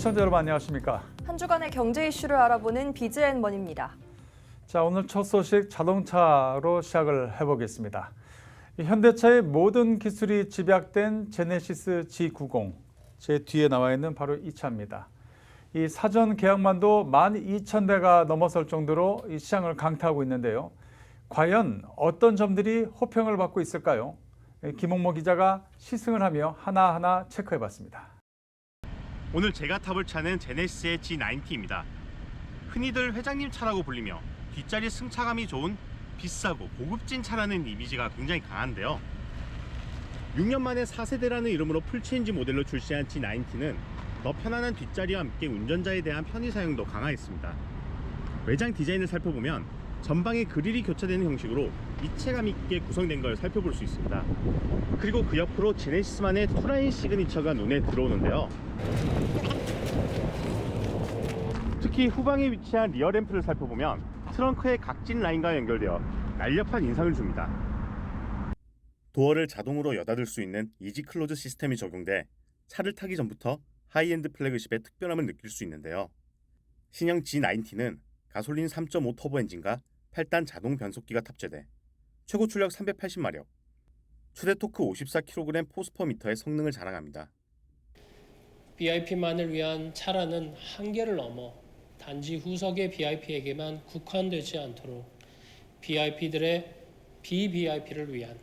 시청자 여러분 안녕하십니까? 한 주간의 경제 이슈를 알아보는 비즈앤머니입니다. 자, 오늘 첫 소식 자동차로 시작을 해보겠습니다. 현대차의 모든 기술이 집약된 제네시스 G90, 제 뒤에 나와 있는 바로 이 차입니다. 이 사전 계약만도 12,000대가 넘어설 정도로 이 시장을 강타하고 있는데요. 과연 어떤 점들이 호평을 받고 있을까요? 김홍모 기자가 시승을 하며 하나하나 체크해봤습니다. 오늘 제가 타볼 차는 제네시스의 G90입니다. 흔히들 회장님 차라고 불리며 뒷자리 승차감이 좋은 비싸고 고급진 차라는 이미지가 굉장히 강한데요. 6년 만에 4세대라는 이름으로 풀체인지 모델로 출시한 G90는 더 편안한 뒷자리와 함께 운전자에 대한 편의 사용도 강화했습니다. 외장 디자인을 살펴보면 전방에 그릴이 교차되는 형식으로 입체감 있게 구성된 걸 살펴볼 수 있습니다. 그리고 그 옆으로 제네시스만의 투라인 시그니처가 눈에 들어오는데요. 특히 후방에 위치한 리어 램프를 살펴보면 트렁크의 각진 라인과 연결되어 날렵한 인상을 줍니다. 도어를 자동으로 여닫을 수 있는 이지 클로즈 시스템이 적용돼 차를 타기 전부터 하이엔드 플래그십의 특별함을 느낄 수 있는데요. 신형 G90는 가솔린 3.5 터보 엔진과 8단 자동 변속기가 탑재돼 최고 출력 380마력, 최대 토크 54kg 포스퍼미터의 성능을 자랑합니다. VIP만을 위한 차라는 한계를 넘어 단지 후석의 VIP에게만 국한되지 않도록 VIP들의 BVIP를 위한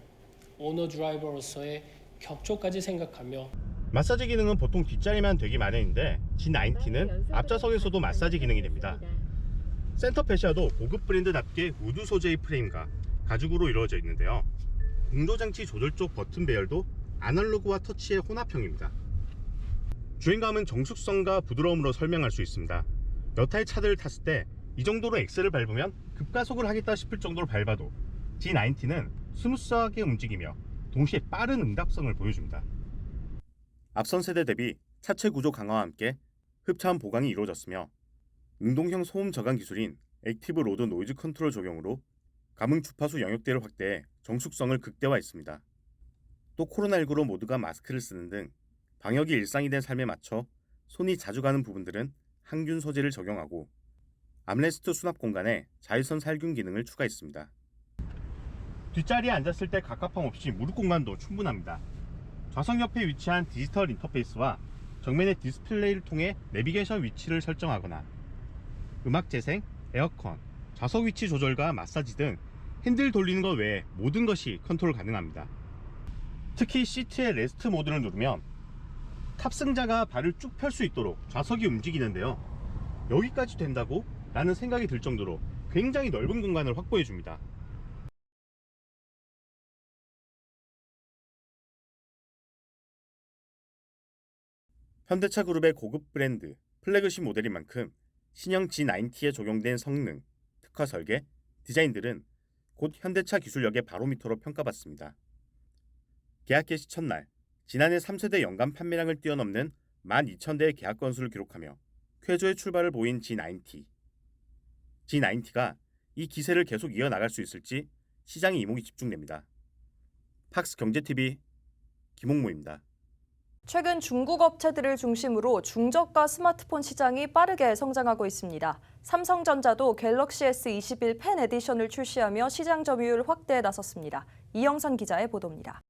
오너 드라이버로서의 격조까지 생각하며 마사지 기능은 보통 뒷자리만 되기 마련인데 G90는 앞좌석에서도 마사지 기능이 됩니다. 센터 패시아도 고급 브랜드답게 우드 소재의 프레임과 가죽으로 이루어져 있는데요. 공조장치 조절 쪽 버튼 배열도 아날로그와 터치의 혼합형입니다. 주행감은 정숙성과 부드러움으로 설명할 수 있습니다. 여타의 차들을 탔을 때 이 정도로 엑셀을 밟으면 급가속을 하겠다 싶을 정도로 밟아도 G90는 스무스하게 움직이며 동시에 빠른 응답성을 보여줍니다. 앞선 세대 대비 차체 구조 강화와 함께 흡차음 보강이 이루어졌으며 응동형 소음 저감 기술인 액티브 로드 노이즈 컨트롤 적용으로 감응 주파수 영역대를 확대해 정숙성을 극대화했습니다. 또 코로나19로 모두가 마스크를 쓰는 등 방역이 일상이 된 삶에 맞춰 손이 자주 가는 부분들은 항균 소재를 적용하고 암레스트 수납 공간에 자외선 살균 기능을 추가했습니다. 뒷자리에 앉았을 때 갑갑함 없이 무릎 공간도 충분합니다. 좌석 옆에 위치한 디지털 인터페이스와 정면의 디스플레이를 통해 내비게이션 위치를 설정하거나 음악 재생, 에어컨, 좌석 위치 조절과 마사지 등 핸들 돌리는 것 외에 모든 것이 컨트롤 가능합니다. 특히 시트의 레스트 모드를 누르면 탑승자가 발을 쭉 펼 수 있도록 좌석이 움직이는데요. 여기까지 된다고? 라는 생각이 들 정도로 굉장히 넓은 공간을 확보해 줍니다. 현대차 그룹의 고급 브랜드 플래그십 모델인 만큼 신형 G90에 적용된 성능, 특화 설계, 디자인들은 곧 현대차 기술력의 바로미터로 평가받습니다. 계약 개시 첫날, 지난해 3세대 연간 판매량을 뛰어넘는 12,000대의 계약 건수를 기록하며 쾌조의 출발을 보인 G90. G90가 이 기세를 계속 이어나갈 수 있을지 시장의 이목이 집중됩니다. 팍스 경제TV 김홍모입니다. 최근 중국 업체들을 중심으로 중저가 스마트폰 시장이 빠르게 성장하고 있습니다. 삼성전자도 갤럭시 S21 펜 에디션을 출시하며 시장 점유율 확대에 나섰습니다. 이영선 기자의 보도입니다.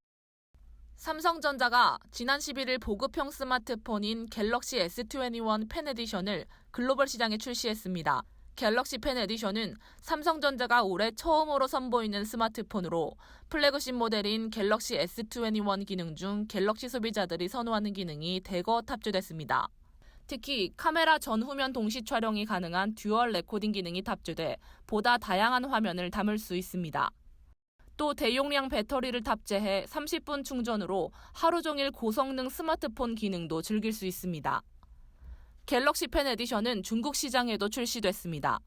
삼성전자가 지난 11일 보급형 스마트폰인 갤럭시 S21 펜 에디션을 글로벌 시장에 출시했습니다. 갤럭시 펜 에디션은 삼성전자가 올해 처음으로 선보이는 스마트폰으로 플래그십 모델인 갤럭시 S21 기능 중 갤럭시 소비자들이 선호하는 기능이 대거 탑재됐습니다. 특히 카메라 전후면 동시 촬영이 가능한 듀얼 레코딩 기능이 탑재돼 보다 다양한 화면을 담을 수 있습니다. 또 대용량 배터리를 탑재해 30분 충전으로 하루 종일 고성능 스마트폰 기능도 즐길 수 있습니다. 갤럭시 펜 에디션은 중국 시장에도 출시됐습니다.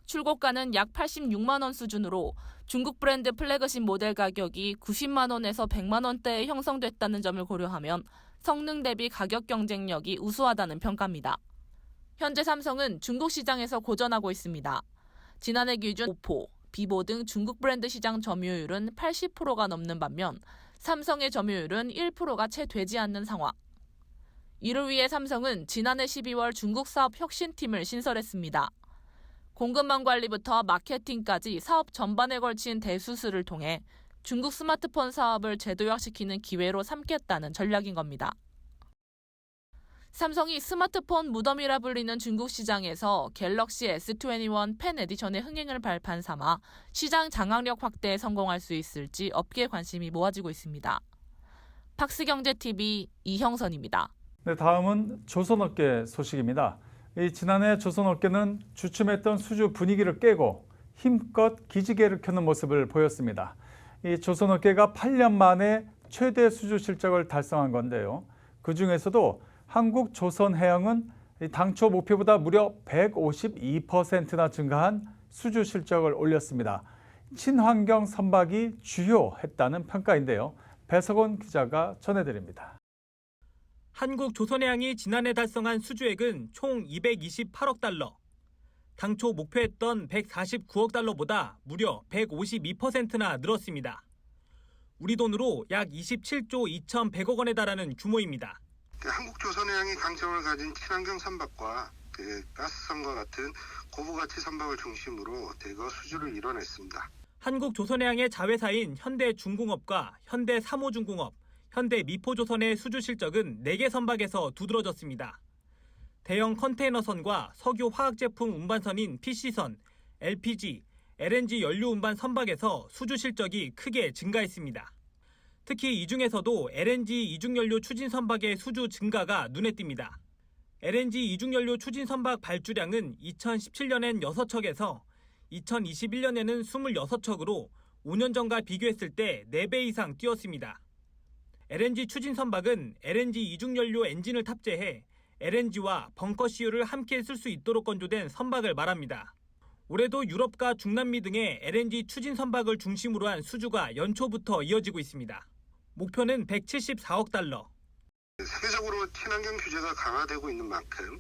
출고가는 약 86만 원 수준으로 중국 브랜드 플래그십 모델 가격이 90만 원에서 100만 원대에 형성됐다는 점을 고려하면 성능 대비 가격 경쟁력이 우수하다는 평가입니다. 현재 삼성은 중국 시장에서 고전하고 있습니다. 지난해 기준 오포, 비보 등 중국 브랜드 시장 점유율은 80%가 넘는 반면 삼성의 점유율은 1%가 채 되지 않는 상황. 이를 위해 삼성은 지난해 12월 중국 사업 혁신팀을 신설했습니다. 공급망 관리부터 마케팅까지 사업 전반에 걸친 대수술을 통해 중국 스마트폰 사업을 제도화시키는 기회로 삼겠다는 전략인 겁니다. 삼성이 스마트폰 무덤이라 불리는 중국 시장에서 갤럭시 S21 펜 에디션의 흥행을 발판 삼아 시장 장악력 확대에 성공할 수 있을지 업계 관심이 모아지고 있습니다. 팍스경제TV 이형선입니다. 네, 다음은 조선업계 소식입니다. 지난해 조선업계는 주춤했던 수주 분위기를 깨고 힘껏 기지개를 켜는 모습을 보였습니다. 조선업계가 8년 만에 최대 수주 실적을 달성한 건데요. 그중에서도 한국조선해양은 당초 목표보다 무려 152%나 증가한 수주 실적을 올렸습니다. 친환경 선박이 주요했다는 평가인데요. 배석원 기자가 전해드립니다. 한국조선해양이 지난해 달성한 수주액은 총 228억 달러. 당초 목표했던 149억 달러보다 무려 152%나 늘었습니다. 우리 돈으로 약 27조 2,100억 원에 달하는 규모입니다. 한국조선해양이 강점을 가진 친환경 선박과 가스선과 같은 고부가치 선박을 중심으로 대거 수주를 이뤄냈습니다. 한국조선해양의 자회사인 현대중공업과 현대삼호중공업, 현대미포조선의 수주 실적은 4개 선박에서 두드러졌습니다. 대형 컨테이너선과 석유 화학제품 운반선인 PC선, LPG, LNG 연료 운반 선박에서 수주 실적이 크게 증가했습니다. 특히 이 중에서도 LNG 이중연료 추진 선박의 수주 증가가 눈에 띕니다. LNG 이중연료 추진 선박 발주량은 2017년엔 6척에서 2021년에는 26척으로 5년 전과 비교했을 때 4배 이상 뛰었습니다. LNG 추진 선박은 LNG 이중연료 엔진을 탑재해 LNG와 벙커CU를 함께 쓸 수 있도록 건조된 선박을 말합니다. 올해도 유럽과 중남미 등의 LNG 추진 선박을 중심으로 한 수주가 연초부터 이어지고 있습니다. 목표는 174억 달러. 세계적으로 친환경 규제가 강화되고 있는 만큼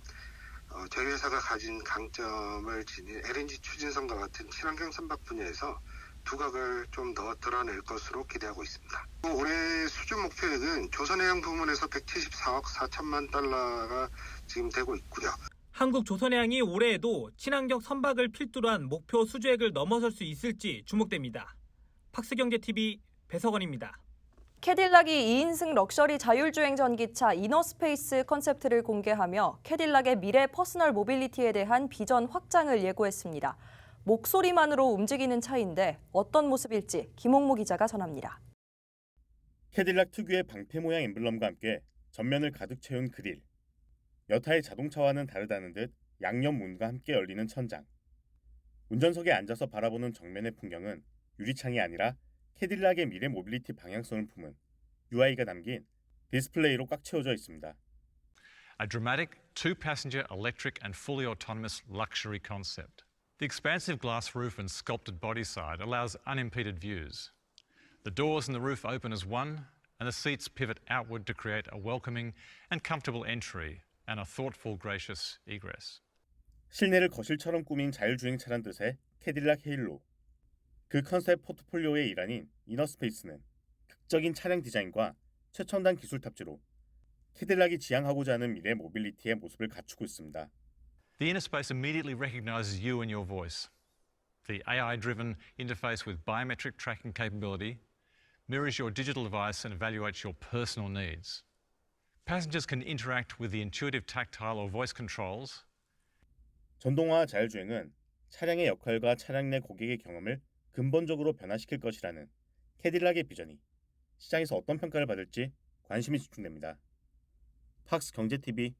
저희 회사가 가진 강점을 지닌 LNG 추진선과 같은 친환경 선박 분야에서 두각을 좀 더 드러낼 것으로 기대하고 있습니다. 올해 수주 목표액은 조선해양 부문에서 174억 4천만 달러가 지금 되고 있고요. 한국조선해양이 올해에도 친환경 선박을 필두로 한 목표 수주액을 넘어설 수 있을지 주목됩니다. 팍스경제TV 배석원입니다. 캐딜락이 2인승 럭셔리 자율주행 전기차 이너스페이스 컨셉트를 공개하며 캐딜락의 미래 퍼스널 모빌리티에 대한 비전 확장을 예고했습니다. 목소리만으로 움직이는 차인데 어떤 모습일지 김홍모 기자가 전합니다. 캐딜락 특유의 방패 모양 엠블럼과 함께 전면을 가득 채운 그릴. 여타의 자동차와는 다르다는 듯 양옆 문과 함께 열리는 천장. 운전석에 앉아서 바라보는 정면의 풍경은 유리창이 아니라 캐딜락의 미래 모빌리티 방향성을 품은 UI가 담긴 디스플레이로 꽉 채워져 있습니다. A dramatic two-passenger electric and fully autonomous luxury concept. The expansive glass roof and sculpted body side allows unimpeded views. The doors and the roof open as one, and the seats pivot outward to create a welcoming and comfortable entry and a thoughtful, gracious egress. 실내를 거실처럼 꾸민 자율주행차란 뜻의 캐딜락 헤일로. 그 컨셉 포트폴리오의 일환인 이너스페이스는 극적인 차량 디자인과 최첨단 기술 탑재로 캐딜락이 지향하고자 하는 미래 모빌리티의 모습을 갖추고 있습니다. The Innerspace immediately recognizes you and your voice. The AI-driven interface with biometric tracking capability mirrors your digital device and evaluates your personal needs. Passengers can interact with the intuitive tactile or voice controls. 전동화 자율주행은 차량의 역할과 차량 내 고객의 경험을 근본적으로 변화시킬 것이라는 캐딜락의 비전이 시장에서 어떤 평가를 받을지 관심이 집중됩니다. 팍스경제TV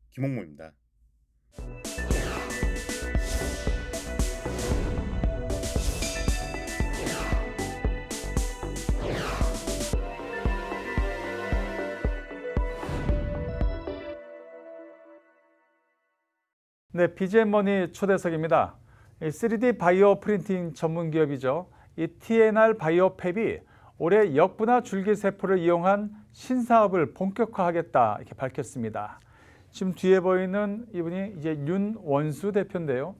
김홍모입니다. 네, BGM머니 초대석입니다. 3D 바이오 프린팅 전문 기업이죠. 이 TNR 바이오팹이 올해 역분화 줄기세포를 이용한 신사업을 본격화하겠다 이렇게 밝혔습니다. 지금 뒤에 보이는 이분이 이제 윤원수 대표인데요.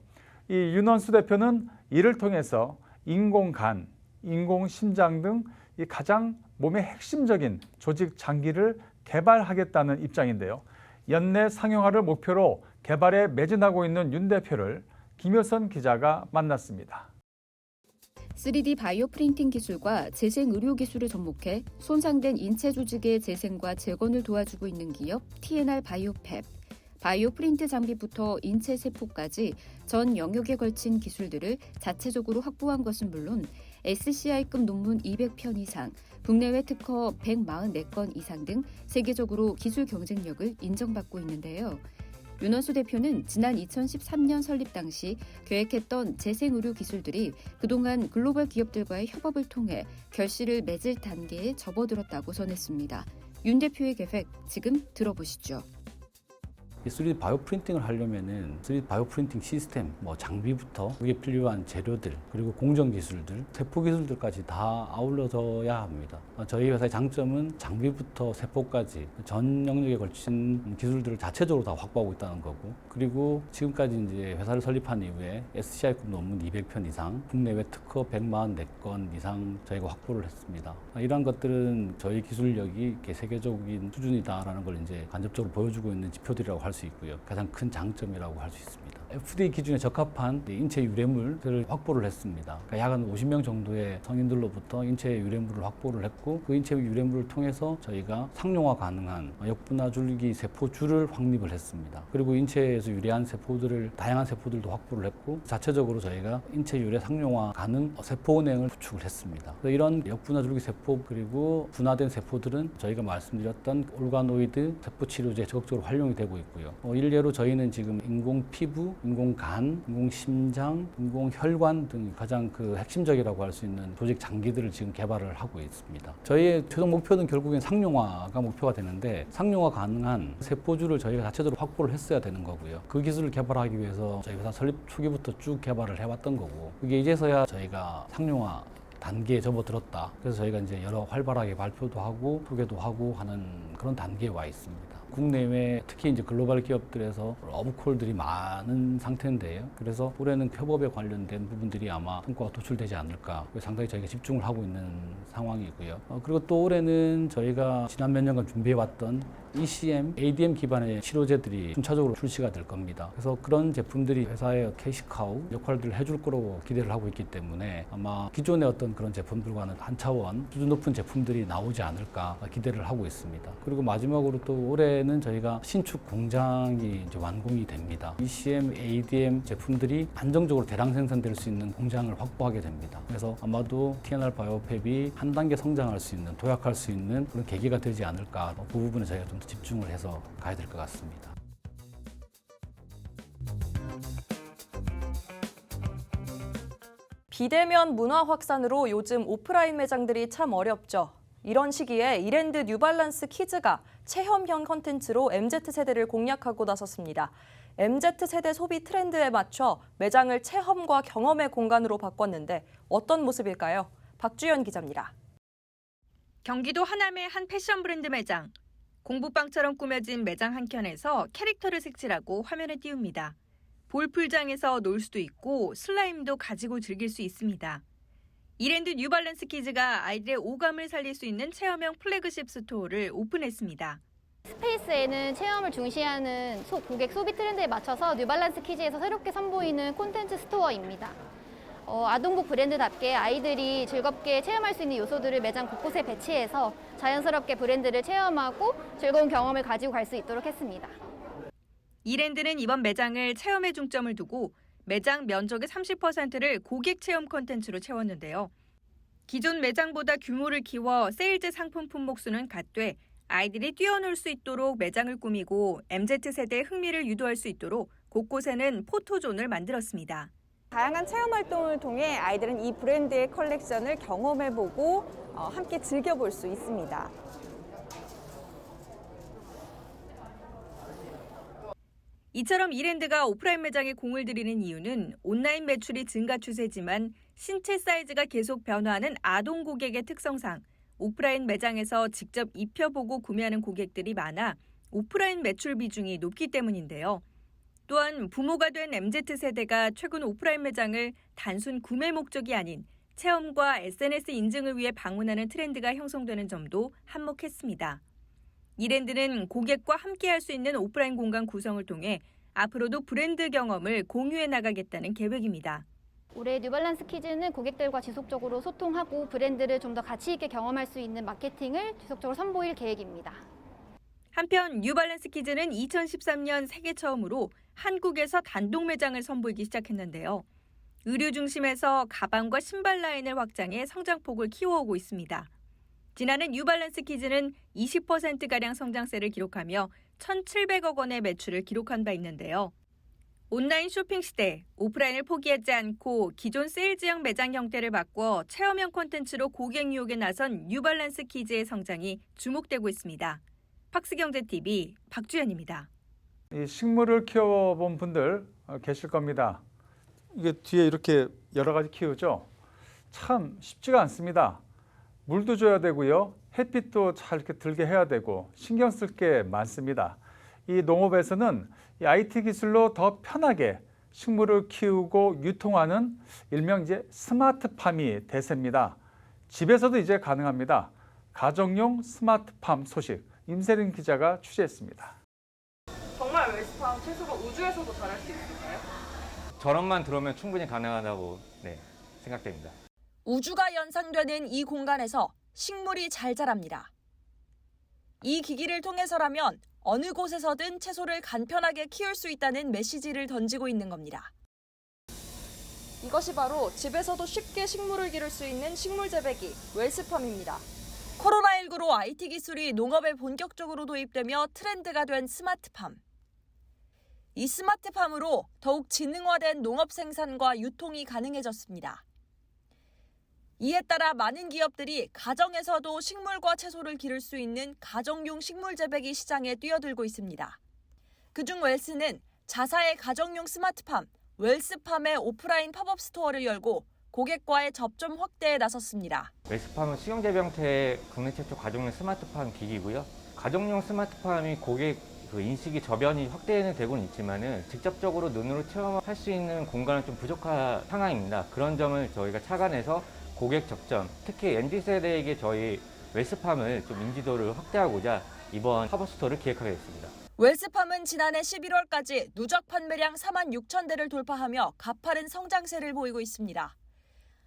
이 윤원수 대표는 이를 통해서 인공간, 인공심장 등 이 가장 몸의 핵심적인 조직 장기를 개발하겠다는 입장인데요. 연내 상용화를 목표로 개발에 매진하고 있는 윤 대표를 김효선 기자가 만났습니다. 3D 바이오 프린팅 기술과 재생 의료 기술을 접목해 손상된 인체 조직의 재생과 재건을 도와주고 있는 기업 TNR 바이오팹. 바이오 프린트 장비부터 인체 세포까지 전 영역에 걸친 기술들을 자체적으로 확보한 것은 물론 SCI급 논문 200편 이상, 국내외 특허 144건 이상 등 세계적으로 기술 경쟁력을 인정받고 있는데요. 윤원수 대표는 지난 2013년 설립 당시 계획했던 재생의료 기술들이 그동안 글로벌 기업들과의 협업을 통해 결실을 맺을 단계에 접어들었다고 전했습니다. 윤 대표의 계획 지금 들어보시죠. 3D 바이오 프린팅을 하려면은 3D 바이오 프린팅 시스템, 장비부터 그게 필요한 재료들, 그리고 공정 기술들, 세포 기술들까지 다 아울러져야 합니다. 저희 회사의 장점은 장비부터 세포까지 전 영역에 걸친 기술들을 자체적으로 다 확보하고 있다는 거고, 그리고 지금까지 이제 회사를 설립한 이후에 SCI급 논문 200편 이상, 국내외 특허 144건 이상 저희가 확보를 했습니다. 이러한 것들은 저희 기술력이 이렇게 세계적인 수준이다라는 걸 이제 간접적으로 보여주고 있는 지표들이라고 할 수 있고요. 가장 큰 장점이라고 할 수 있습니다. FDA 기준에 적합한 인체 유래물들을 확보를 했습니다. 그러니까 약 한 50명 정도의 성인들로부터 인체 유래물을 확보를 했고, 그 인체 유래물을 통해서 저희가 상용화 가능한 역분화줄기 세포줄을 확립을 했습니다. 그리고 인체에서 유래한 세포들을, 다양한 세포들도 확보를 했고, 자체적으로 저희가 인체 유래 상용화 가능 세포 운행을 구축을 했습니다. 이런 역분화줄기 세포 그리고 분화된 세포들은 저희가 말씀드렸던 올가노이드 세포 치료제에 적극적으로 활용이 되고 있고요. 일례로 저희는 지금 인공 피부, 인공 간, 인공 심장, 인공 혈관 등 가장 핵심적이라고 할 수 있는 조직 장기들을 지금 개발을 하고 있습니다. 저희의 최종 목표는 결국엔 상용화가 목표가 되는데, 상용화 가능한 세포줄을 저희가 자체적으로 확보를 했어야 되는 거고요. 그 기술을 개발하기 위해서 저희 회사 설립 초기부터 쭉 개발을 해왔던 거고, 그게 이제서야 저희가 상용화 단계에 접어들었다. 그래서 저희가 이제 여러 활발하게 발표도 하고 소개도 하고 하는 그런 단계에 와 있습니다. 국내외 특히 이제 글로벌 기업들에서 러브콜들이 많은 상태인데요. 그래서 올해는 협업에 관련된 부분들이 아마 성과가 도출되지 않을까. 상당히 저희가 집중을 하고 있는 상황이고요. 그리고 또 올해는 저희가 지난 몇 년간 준비해왔던 ECM, ADM 기반의 치료제들이 순차적으로 출시가 될 겁니다. 그래서 그런 제품들이 회사의 캐시카우 역할들을 해줄 거라고 기대를 하고 있기 때문에 아마 기존의 어떤 그런 제품들과는 한 차원 수준 높은 제품들이 나오지 않을까 기대를 하고 있습니다. 그리고 마지막으로 또 올해는 저희가 신축 공장이 이제 완공이 됩니다. ECM, ADM 제품들이 안정적으로 대량 생산될 수 있는 공장을 확보하게 됩니다. 그래서 아마도 TNR 바이오팹이 한 단계 성장할 수 있는, 도약할 수 있는 그런 계기가 되지 않을까. 그 부분에 저희가 좀 더 집중을 해서 가야 될 것 같습니다. 비대면 문화 확산으로 요즘 오프라인 매장들이 참 어렵죠. 이런 시기에 이랜드 뉴발란스 키즈가 체험형 컨텐츠로 MZ세대를 공략하고 나섰습니다. MZ세대 소비 트렌드에 맞춰 매장을 체험과 경험의 공간으로 바꿨는데 어떤 모습일까요? 박주연 기자입니다. 경기도 하남의 한 패션 브랜드 매장. 공부방처럼 꾸며진 매장 한켠에서 캐릭터를 색칠하고 화면에 띄웁니다. 볼풀장에서 놀 수도 있고 슬라임도 가지고 즐길 수 있습니다. 이랜드 뉴발란스 키즈가 아이들의 오감을 살릴 수 있는 체험형 플래그십 스토어를 오픈했습니다. 스페이스에는 체험을 중시하는 고객 소비 트렌드에 맞춰서 뉴발란스 키즈에서 새롭게 선보이는 콘텐츠 스토어입니다. 아동복 브랜드답게 아이들이 즐겁게 체험할 수 있는 요소들을 매장 곳곳에 배치해서 자연스럽게 브랜드를 체험하고 즐거운 경험을 가지고 갈 수 있도록 했습니다. 이랜드는 이번 매장을 체험에 중점을 두고 매장 면적의 30%를 고객 체험 콘텐츠로 채웠는데요. 기존 매장보다 규모를 키워 세일즈 상품 품목수는 갖되 아이들이 뛰어놀 수 있도록 매장을 꾸미고 MZ세대의 흥미를 유도할 수 있도록 곳곳에는 포토존을 만들었습니다. 다양한 체험 활동을 통해 아이들은 이 브랜드의 컬렉션을 경험해보고 함께 즐겨볼 수 있습니다. 이처럼 이랜드가 오프라인 매장에 공을 들이는 이유는 온라인 매출이 증가 추세지만 신체 사이즈가 계속 변화하는 아동 고객의 특성상 오프라인 매장에서 직접 입혀보고 구매하는 고객들이 많아 오프라인 매출 비중이 높기 때문인데요. 또한 부모가 된 MZ세대가 최근 오프라인 매장을 단순 구매 목적이 아닌 체험과 SNS 인증을 위해 방문하는 트렌드가 형성되는 점도 한몫했습니다. 이랜드는 고객과 함께할 수 있는 오프라인 공간 구성을 통해 앞으로도 브랜드 경험을 공유해 나가겠다는 계획입니다. 올해 뉴발란스 키즈는 고객들과 지속적으로 소통하고 브랜드를 좀 더 가치 있게 경험할 수 있는 마케팅을 지속적으로 선보일 계획입니다. 한편 뉴발란스 키즈는 2013년 세계 처음으로 한국에서 단독 매장을 선보이기 시작했는데요. 의류 중심에서 가방과 신발 라인을 확장해 성장폭을 키워오고 있습니다. 지난해 뉴발란스 키즈는 20%가량 성장세를 기록하며 1,700억 원의 매출을 기록한 바 있는데요. 온라인 쇼핑 시대, 오프라인을 포기하지 않고 기존 세일즈형 매장 형태를 바꿔 체험형 콘텐츠로 고객 유혹에 나선 뉴발란스 키즈의 성장이 주목되고 있습니다. 팍스경제TV 박주연입니다. 이 식물을 키워본 분들 계실 겁니다. 이게 뒤에 이렇게 여러 가지 키우죠. 참 쉽지가 않습니다. 물도 줘야 되고요. 햇빛도 잘 이렇게 들게 해야 되고 신경 쓸 게 많습니다. 이 농업에서는 이 IT 기술로 더 편하게 식물을 키우고 유통하는 일명 이제 스마트팜이 대세입니다. 집에서도 이제 가능합니다. 가정용 스마트팜 소식 임세린 기자가 취재했습니다. 정말 웰스팜 채소가 우주에서도 자랄 수 있을까요? 저런만 들어오면 충분히 가능하다고 생각됩니다. 우주가 연상되는 이 공간에서 식물이 잘 자랍니다. 이 기기를 통해서라면 어느 곳에서든 채소를 간편하게 키울 수 있다는 메시지를 던지고 있는 겁니다. 이것이 바로 집에서도 쉽게 식물을 기를 수 있는 식물 재배기 웰스팜입니다. 코로나19로 IT 기술이 농업에 본격적으로 도입되며 트렌드가 된 스마트팜. 이 스마트팜으로 더욱 지능화된 농업 생산과 유통이 가능해졌습니다. 이에 따라 많은 기업들이 가정에서도 식물과 채소를 기를 수 있는 가정용 식물 재배기 시장에 뛰어들고 있습니다. 그중 웰스는 자사의 가정용 스마트팜, 웰스팜의 오프라인 팝업 스토어를 열고 고객과의 접점 확대에 나섰습니다. 웰스팜은 수영재배 형태의 국내 최초 가정용 스마트팜 기기고요. 가정용 스마트팜이 고객 인식이 저변이 확대는 되고는 있지만은 직접적으로 눈으로 체험할 수 있는 공간은 좀 부족한 상황입니다. 그런 점을 저희가 착안해서 고객 접점, 특히 MZ세대에게 저희 웰스팜을 좀 인지도를 확대하고자 이번 팝업 스토어를 기획하게 됐습니다. 웰스팜은 지난해 11월까지 누적 판매량 46,000대를 돌파하며 가파른 성장세를 보이고 있습니다.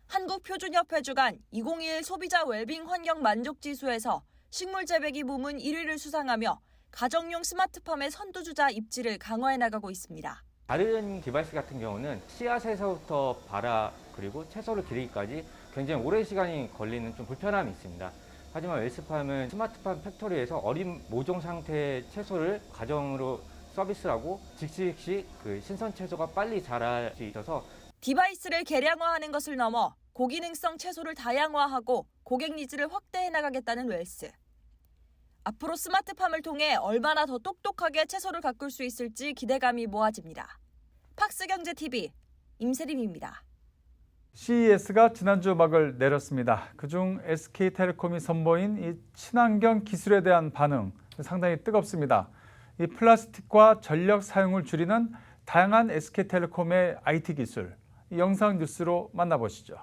한국표준협회 주간 2021 소비자 웰빙 환경 만족 지수에서 식물 재배기 부문 1위를 수상하며 가정용 스마트팜의 선두주자 입지를 강화해 나가고 있습니다. 다른 디바이스 같은 경우는 씨앗에서부터 발화 그리고 채소를 기르기까지 굉장히 오랜 시간이 걸리는 좀 불편함이 있습니다. 하지만 웰스팜은 스마트팜 팩토리에서 어린 모종 상태의 채소를 가정으로 서비스하고 즉시 신선 채소가 빨리 자랄 수 있어서 디바이스를 개량화하는 것을 넘어 고기능성 채소를 다양화하고 고객 니즈를 확대해 나가겠다는 웰스. 앞으로 스마트팜을 통해 얼마나 더 똑똑하게 채소를 가꿀 수 있을지 기대감이 모아집니다. 팍스경제TV 임세림입니다. CES가 지난주 막을 내렸습니다. 그중 SK텔레콤이 선보인 이 친환경 기술에 대한 반응 상당히 뜨겁습니다. 이 플라스틱과 전력 사용을 줄이는 다양한 SK텔레콤의 IT 기술, 이 영상 뉴스로 만나보시죠.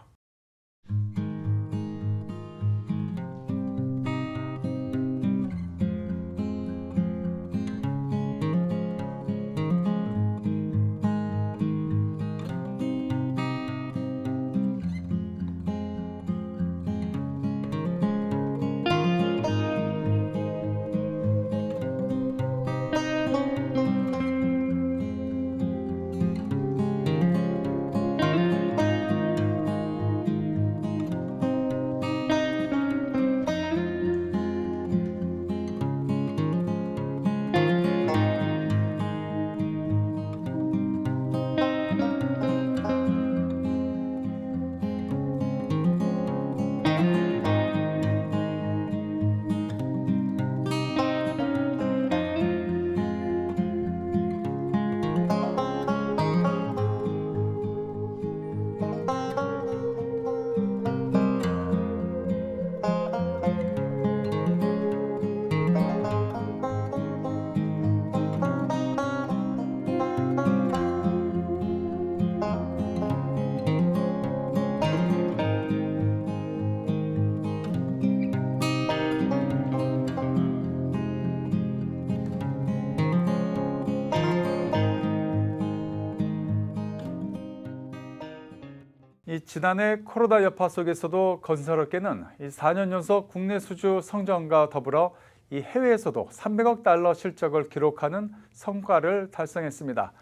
이 지난해 코로나 여파 속에서도 건설업계는 이 4년 연속 국내 수주 성장과 더불어 이 해외에서도 300억 달러 실적을 기록하는 성과를 달성했습니다.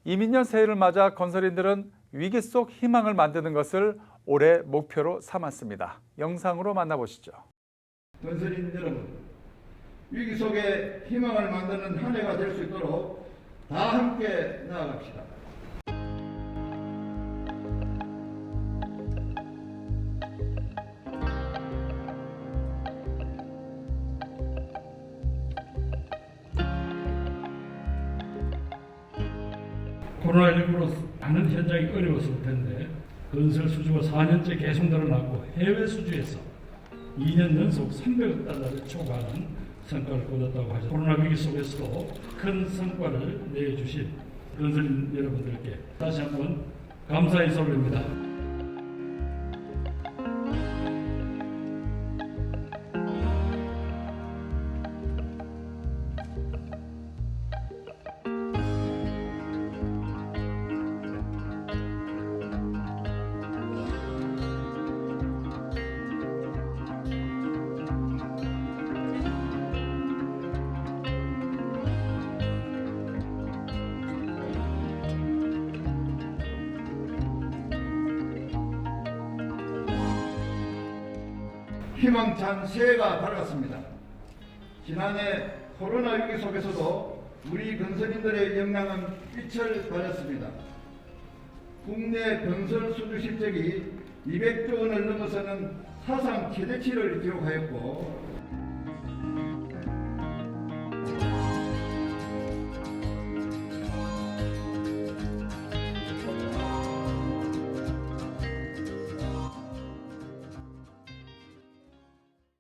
이민년 새해를 맞아 건설인들은 위기 속 희망을 만드는 것을 올해 목표로 삼았습니다. 영상으로 만나보시죠. 건설인 여러분, 위기 속에 희망을 만드는 한 해가 될 수 있도록 다 함께 나아갑시다. 코로나19로 많은 현장이 어려웠을 텐데 건설 수주가 4년째 계속 늘어났고 해외 수주에서 2년 연속 300억 달러를 초과하는 성과를 거뒀다고 하죠. 코로나 위기 속에서도 큰 성과를 내주신 건설인 여러분들께 다시 한번 감사 인사를 올립니다. 희망찬 새해가 밝았습니다. 지난해 코로나 위기 속에서도 우리 건설인들의 역량은 빛을 발했습니다. 국내 건설 수주 실적이 200조 원을 넘어서는 사상 최대치를 기록하였고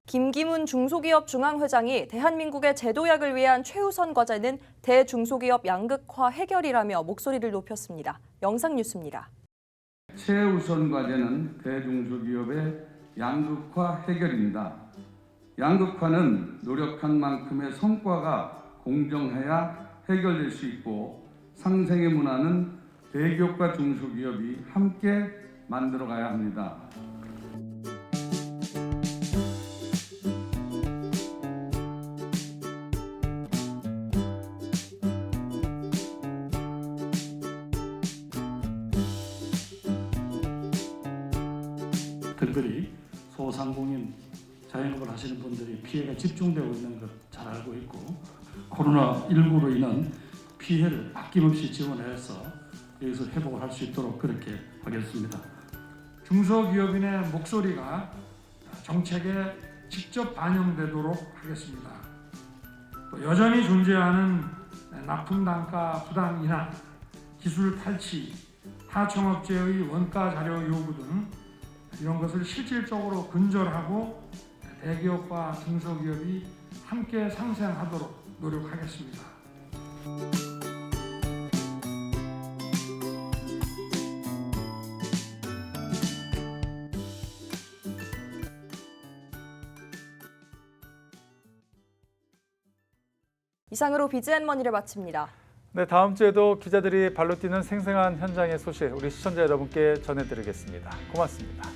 김기문 중소기업 중앙회장이 대한민국의 제도약을 위한 최우선 과제는 대중소기업 양극화 해결이라며 목소리를 높였습니다. 영상 뉴스입니다. 최우선 과제는 대중소기업의 양극화 해결입니다. 양극화는 노력한 만큼의 성과가 공정해야 해결될 수 있고 상생의 문화는 대기업과 중소기업이 함께 만들어가야 합니다. 특별히 소상공인 자영업을 하시는 분들이 피해가 집중되고 있는 것 잘 알고 있고 코로나19로 인한 피해를 아낌없이 지원해서 여기서 회복을 할 수 있도록 그렇게 하겠습니다. 중소기업인의 목소리가 정책에 직접 반영되도록 하겠습니다. 또 여전히 존재하는 납품 단가 부당 인하, 기술 탈취, 하청업체의 원가 자료 요구 등 이런 것을 실질적으로 근절하고 대기업과 중소기업이 함께 상생하도록 노력하겠습니다. 이상으로 BGN머니를 마칩니다. 네, 다음 주에도 기자들이 발로 뛰는 생생한 현장의 소식 우리 시청자 여러분께 전해드리겠습니다. 고맙습니다.